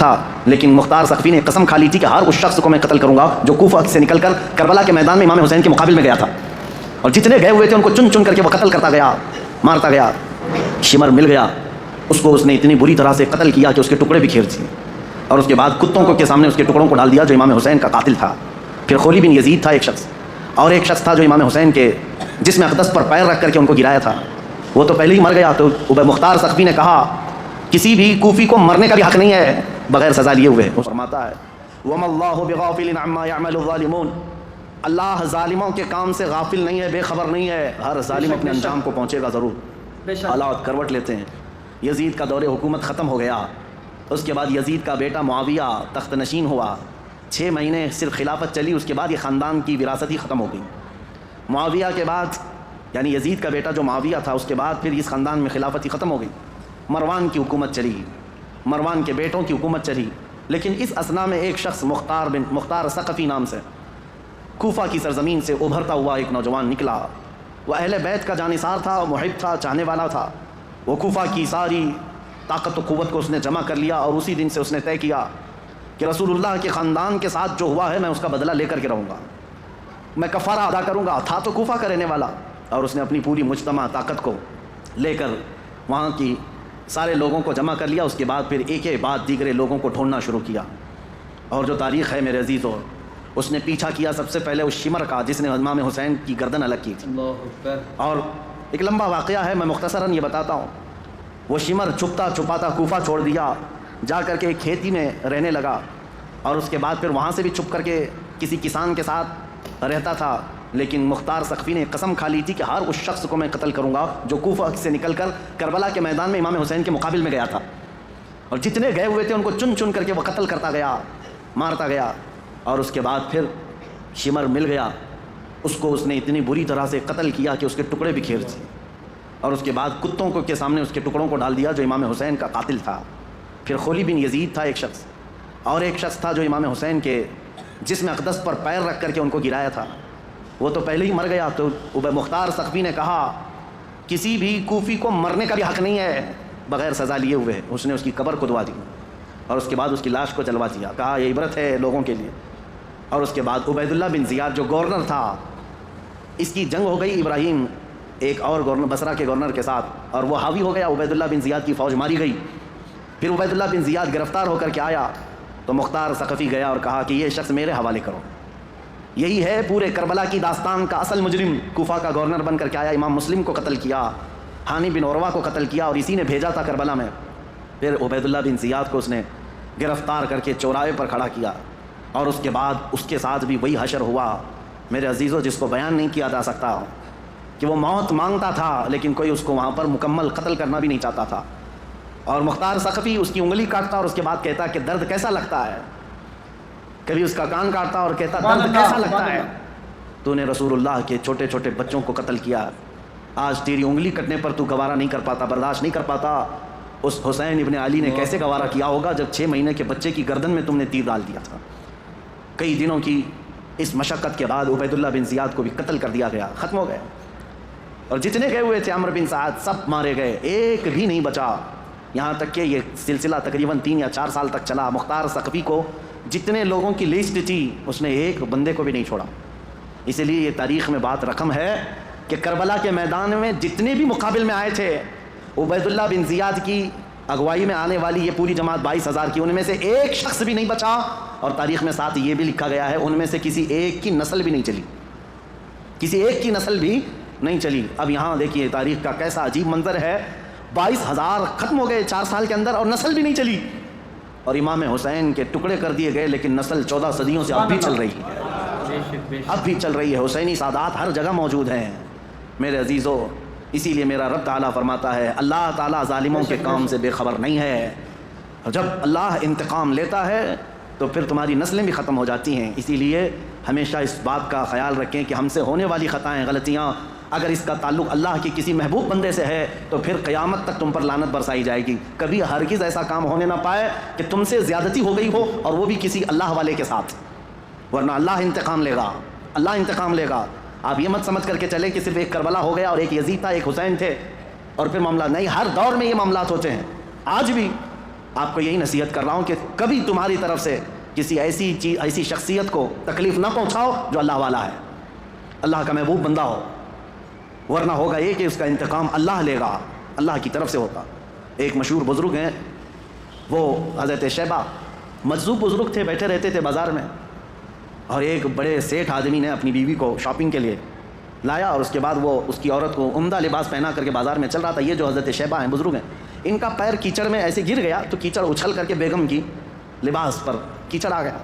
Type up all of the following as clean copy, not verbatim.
تھا، لیکن مختار ثقفی نے قسم کھا لی تھی کہ ہر اس شخص کو میں قتل کروں گا جو کوفہ سے نکل کر کربلا کے میدان میں امام حسین کے مقابل میں گیا تھا، اور جتنے گئے ہوئے تھے ان کو چن چن کر کے وہ قتل کرتا گیا، مارتا گیا۔ شمر مل گیا، اس کو اس نے اتنی بری طرح سے قتل کیا کہ اس کے ٹکڑے بھی کھیر دیے، اور اس کے بعد کتوں کے سامنے اس کے ٹکڑوں کو ڈال دیا جو امام حسین کا قاتل تھا۔ پھر خولی بن یزید تھا ایک شخص، اور ایک شخص تھا جو امام حسین کے جسم اقدس پر پیر رکھ کر کے ان کو گرایا تھا، وہ تو پہلے ہی مر گیا۔ تو مختار ثقفی نے کہا کسی بھی کوفی کو مرنے کا بھی حق نہیں ہے بغیر سزا لیے ہوئے۔ وہ فرماتا ہے وَمَا اللَّهُ بِغَافِلٍ عَمَّا يَعْمَلُ الظَّالِمُونَ، اللہ ظالموں کے کام سے غافل نہیں ہے، بے خبر نہیں ہے، ہر ظالم اپنے انجام کو پہنچے گا ضرور۔ حالات کروٹ لیتے ہیں، یزید کا دور حکومت ختم ہو گیا، اس کے بعد یزید کا بیٹا معاویہ تخت نشین ہوا، 6 مہینے صرف خلافت چلی، اس کے بعد یہ خاندان کی وراثت ہی ختم ہو گئی۔ معاویہ کے بعد یعنی یزید کا بیٹا جو معاویہ تھا اس کے بعد پھر اس خاندان میں خلافت ہی ختم ہو گئی، مروان کی حکومت چلی، مروان کے بیٹوں کی حکومت چلی۔ لیکن اس اثنا میں ایک شخص مختار ثقفی نام سے کوفہ کی سرزمین سے ابھرتا ہوا ایک نوجوان نکلا، وہ اہل بیت کا جانثار تھا، محب تھا، چاہنے والا تھا۔ وہ کوفہ کی ساری طاقت و قوت کو اس نے جمع کر لیا، اور اسی دن سے اس نے طے کیا کہ رسول اللہ کے خاندان کے ساتھ جو ہوا ہے میں اس کا بدلہ لے کر کے رہوں گا، میں کفارہ ادا کروں گا۔ تھا تو کوفہ کا رہنے والا، اور اس نے اپنی پوری مجتمع طاقت کو لے کر وہاں کی سارے لوگوں کو جمع کر لیا۔ اس کے بعد پھر ایک ایک بعد دیگرے لوگوں کو ڈھونڈنا شروع کیا، اور جو تاریخ ہے میرے عزیزو، اس نے پیچھا کیا سب سے پہلے اس شمر کا جس نے امام حسین کی گردن الگ کی تھی۔ اور ایک لمبا واقعہ ہے، میں مختصراً یہ بتاتا ہوں۔ وہ شمر چھپتا چھپاتا کوفہ چھوڑ دیا، جا کر کے ایک کھیتی میں رہنے لگا، اور اس کے بعد پھر وہاں سے بھی چھپ کر کے کسی کسان کے ساتھ رہتا تھا۔ لیکن مختار ثقفی نے قسم کھا لی تھی کہ ہر اس شخص کو میں قتل کروں گا جو کوفہ سے نکل کر کربلا کے میدان میں امام حسین کے مقابل میں گیا تھا، اور جتنے گئے ہوئے تھے ان کو چن چن کر کے وہ قتل کرتا گیا، مارتا گیا۔ اور اس کے بعد پھر شمر مل گیا، اس کو اس نے اتنی بری طرح سے قتل کیا کہ اس کے ٹکڑے بھی کھیر دیے، اور اس کے بعد کتوں کے سامنے اس کے ٹکڑوں کو ڈال دیا جو امام حسین کا قاتل تھا۔ پھر خولی بن یزید تھا ایک شخص، اور ایک شخص تھا جو امام حسین کے جسم اقدس پر پیر رکھ کر کے ان کو گرایا تھا، وہ تو پہلے ہی مر گیا۔ تو مختار ثقفی نے کہا کسی بھی کوفی کو مرنے کا بھی حق نہیں ہے بغیر سزا لیے ہوئے۔ اس نے اس کی قبر کھدوا دی، اور اس کے بعد اس کی لاش کو جلوا دیا، کہا یہ عبرت ہے لوگوں کے لیے۔ اور اس کے بعد عبید اللہ بن زیاد جو گورنر تھا، اس کی جنگ ہو گئی ابراہیم ایک اور گورنر بصرہ کے گورنر کے ساتھ، اور وہ حاوی ہو گیا، عبید اللہ بن زیاد کی فوج ماری گئی۔ پھر عبید اللہ بن زیاد گرفتار ہو کر کے آیا، تو مختار ثقفی گیا اور کہا کہ یہ شخص میرے حوالے کرو، یہی ہے پورے کربلا کی داستان کا اصل مجرم۔ کوفہ کا گورنر بن کر کے آیا، امام مسلم کو قتل کیا، ہانی بن عروہ کو قتل کیا، اور اسی نے بھیجا تھا کربلا میں۔ پھر عبید اللہ بن زیاد کو اس نے گرفتار کر کے چوراہے پر کھڑا کیا، اور اس کے بعد اس کے ساتھ بھی وہی حشر ہوا میرے عزیزوں، جس کو بیان نہیں کیا جا سکتا، کہ وہ موت مانگتا تھا لیکن کوئی اس کو وہاں پر مکمل قتل کرنا بھی نہیں چاہتا تھا۔ اور مختار ثقفی اس کی انگلی کاٹتا اور اس کے بعد کہتا کہ درد کیسا لگتا ہے، کبھی اس کا کان کاٹتا اور کہتا درد کیسا لگتا ہے، تو نے رسول اللہ کے چھوٹے چھوٹے بچوں کو قتل کیا، آج تیری انگلی کٹنے پر تو گوارا نہیں کر پاتا، برداشت نہیں کر پاتا۔ اس حسین ابن علی نے کیسے گوارا کیا ہوگا جب 6 مہینے کے بچے کی گردن میں تم نے تیر ڈال دیا تھا۔ کئی دنوں کی اس مشقت کے بعد عبید اللہ بن زیاد کو بھی قتل کر دیا گیا، ختم ہو گئے، اور جتنے گئے ہوئے تھے عمرو بن سعد سب مارے گئے، ایک بھی نہیں بچا۔ یہاں تک کہ یہ سلسلہ تقریباً 3 یا 4 سال تک چلا۔ مختار ثقفی کو جتنے لوگوں کی لسٹ تھی اس نے ایک بندے کو بھی نہیں چھوڑا۔ اسی لیے یہ تاریخ میں بات رقم ہے کہ کربلا کے میدان میں جتنے بھی مقابل میں آئے تھے، عبید اللہ بن زیاد کی اگوائی میں آنے والی یہ پوری جماعت 22,000 کی، ان میں سے ایک شخص بھی نہیں بچا، اور تاریخ میں ساتھ یہ بھی لکھا گیا ہے ان میں سے کسی ایک کی نسل بھی نہیں چلی، کسی ایک کی نسل بھی نہیں چلی۔ اب یہاں دیکھیے تاریخ کا کیسا عجیب منظر ہے، 22,000 ختم ہو گئے 4 سال کے اندر، اور نسل بھی نہیں چلی، اور امام حسین کے ٹکڑے کر دیے گئے، لیکن نسل 14 صدیوں سے اب بھی چل رہی ہے، اب بھی چل رہی ہے۔ حسینی سادات ہر جگہ موجود ہیں میرے عزیزو۔ اسی لیے میرا رب تعالیٰ فرماتا ہے اللہ تعالیٰ ظالموں کے کام سے بے خبر نہیں ہے، اور جب اللہ انتقام لیتا ہے تو پھر تمہاری نسلیں بھی ختم ہو جاتی ہیں۔ اسی لیے ہمیشہ اس بات کا خیال رکھیں کہ ہم سے ہونے والی خطائیں غلطیاں اگر اس کا تعلق اللہ کی کسی محبوب بندے سے ہے تو پھر قیامت تک تم پر لعنت برسائی جائے گی۔ کبھی ہرگز ایسا کام ہونے نہ پائے کہ تم سے زیادتی ہو گئی ہو اور وہ بھی کسی اللہ والے کے ساتھ، ورنہ اللہ انتقام لے گا، اللہ انتقام لے گا۔ آپ یہ مت سمجھ کر کے چلیں کہ صرف ایک کربلا ہو گیا اور ایک یزید تھا ایک حسین تھے اور پھر معاملہ نہیں، ہر دور میں یہ معاملات ہوتے ہیں، آج بھی آپ کو یہی نصیحت کر رہا ہوں کہ کبھی تمہاری طرف سے کسی ایسی شخصیت کو تکلیف نہ پہنچاؤ جو اللہ والا ہے، اللہ کا محبوب بندہ ہو، ورنہ ہوگا یہ کہ اس کا انتقام اللہ لے گا، اللہ کی طرف سے ہوگا۔ ایک مشہور بزرگ ہیں، وہ حضرت شیبہ، مجذوب بزرگ تھے، بیٹھے رہتے تھے بازار میں، اور ایک بڑے سیٹھ آدمی نے اپنی بیوی کو شاپنگ کے لیے لایا، اور اس کے بعد وہ اس کی عورت کو عمدہ لباس پہنا کر کے بازار میں چل رہا تھا۔ یہ جو حضرت شیبہ ہیں، بزرگ ہیں، ان کا پیر کیچڑ میں ایسے گر گیا تو کیچڑ اچھل کر کے بیگم کی لباس پر کیچڑ آ گیا۔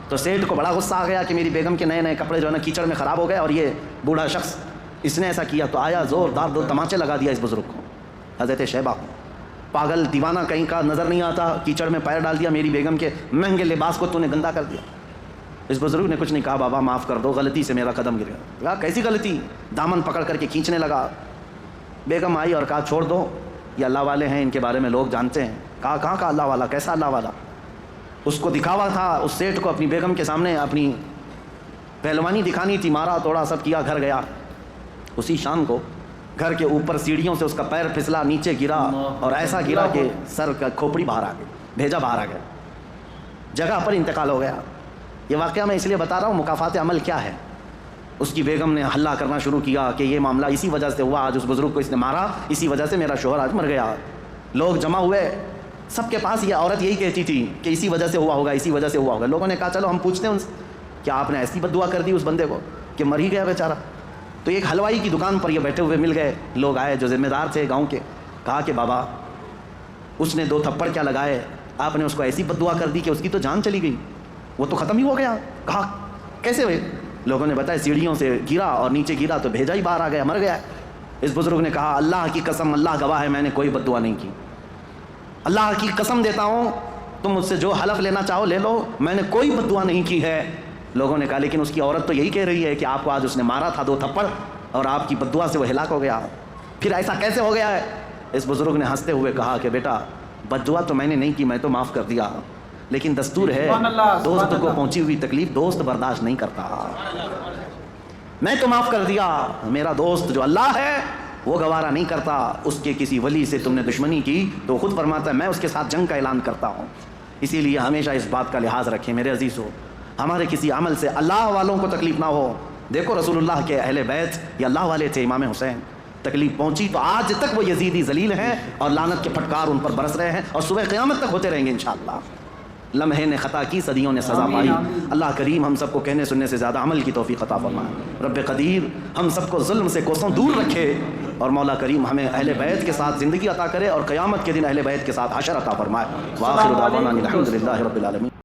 تو سیٹھ کو بڑا غصہ آ گیا کہ میری بیگم کے نئے نئے کپڑے جو ہے نا کیچڑ میں خراب ہو گئے، اور یہ بوڑھا شخص اس نے ایسا کیا۔ تو آیا زوردار دو تماچے لگا دیا اس بزرگ کو، حضرت شیبہ کو۔ پاگل دیوانہ کہیں کا نظر نہیں آتا، کیچڑ میں پیر ڈال دیا، میری بیگم کے مہنگے لباس کو تو نے گندا کر دیا۔ اس بزرگ نے کچھ نہیں کہا، بابا معاف کر دو، غلطی سے میرا قدم گر گیا۔ کہا کیسی غلطی؟ دامن پکڑ کر کے کھینچنے لگا۔ بیگم آئی اور کہا چھوڑ دو، یہ اللہ والے ہیں، ان کے بارے میں لوگ جانتے ہیں۔ کہا کہاں کا اللہ والا، کیسا اللہ والا؟ اس کو دکھاوا تھا، اس سیٹھ کو اپنی بیگم کے سامنے اپنی پہلوانی دکھانی تھی، مارا توڑا سب کیا، گھر گیا۔ اسی شام کو گھر کے اوپر سیڑھیوں سے اس کا پیر پھسلا، نیچے گرا، اور ایسا گرا کہ سر کا کھوپڑی باہر آ گئی، بھیجا باہر آ گیا، جگہ پر انتقال ہو گیا۔ یہ واقعہ میں اس لیے بتا رہا ہوں، مکافات عمل کیا ہے۔ اس کی بیگم نے ہلہ کرنا شروع کیا کہ یہ معاملہ اسی وجہ سے ہوا، آج اس بزرگ کو اس نے مارا، اسی وجہ سے میرا شوہر آج مر گیا۔ لوگ جمع ہوئے، سب کے پاس یہ عورت یہی کہتی تھی کہ اسی وجہ سے ہوا ہوگا، اسی وجہ سے ہوا ہوگا۔ لوگوں نے کہا چلو ہم پوچھتے ہیں ان سے، کیا آپ نے ایسی بد دعا کر دی اس بندے کو کہ مر ہی گیا بیچارہ؟ تو ایک حلوائی کی دکان پر یہ بیٹھے ہوئے مل گئے، لوگ آئے جو ذمہ دار تھے گاؤں کے، کہا کہ بابا اس نے 2 تھپڑ کیا لگائے، آپ نے اس کو ایسی بد دعا کر دی کہ اس کی تو جان چلی گئی، وہ تو ختم ہی ہو گیا۔ کہا کیسے ہوئے؟ لوگوں نے بتایا سیڑھیوں سے گرا اور نیچے گرا تو بھیجا ہی باہر آ گیا، مر گیا۔ اس بزرگ نے کہا اللہ کی قسم، اللہ گواہ ہے، میں نے کوئی بد دعا نہیں کی، اللہ کی قسم دیتا ہوں، تم مجھ سے جو حلف لینا چاہو لے لو، میں نے کوئی بد دعا نہیں کی ہے۔ لوگوں نے کہا لیکن اس کی عورت تو یہی کہہ رہی ہے کہ آپ کو آج اس نے مارا تھا 2 تھپڑ اور آپ کی بد دعا سے وہ ہلاک ہو گیا، پھر ایسا کیسے ہو گیا ہے؟ اس بزرگ نے ہنستے ہوئے کہا کہ بیٹا بد دعا تو میں نے نہیں کی، میں تو معاف کر دیا، لیکن دستور ہے دوست کو پہنچی ہوئی تکلیف دوست برداشت نہیں کرتا، میں تو معاف کر دیا، میرا دوست جو اللہ ہے وہ گوارا نہیں کرتا۔ اس کے کسی ولی سے تم نے دشمنی کی تو خود فرماتا ہے میں اس کے ساتھ جنگ کا اعلان کرتا ہوں۔ اسی لیے ہمیشہ اس بات کا لحاظ رکھیں میرے عزیزو، ہمارے کسی عمل سے اللہ والوں کو تکلیف نہ ہو۔ دیکھو رسول اللہ کے اہل بیت یہ اللہ والے تھے، امام حسین، تکلیف پہنچی تو آج تک وہ یزیدی ذلیل ہیں اور لعنت کے پھٹکار ان پر برس رہے ہیں، اور صبح قیامت تک ہوتے رہیں گے انشاءاللہ۔ لمحے نے خطا کی، صدیوں نے سزا پائی۔ اللہ کریم ہم سب کو کہنے سننے سے زیادہ عمل کی توفیق عطا فرمائے۔ رب قدیر ہم سب کو ظلم سے کوسوں دور رکھے، اور مولا کریم ہمیں اہل بیت کے ساتھ زندگی عطا کرے اور قیامت کے دن اہل بیت کے ساتھ حشر عطا فرمائے۔ وآخر دعوانا الحمد للہ رب العالمین۔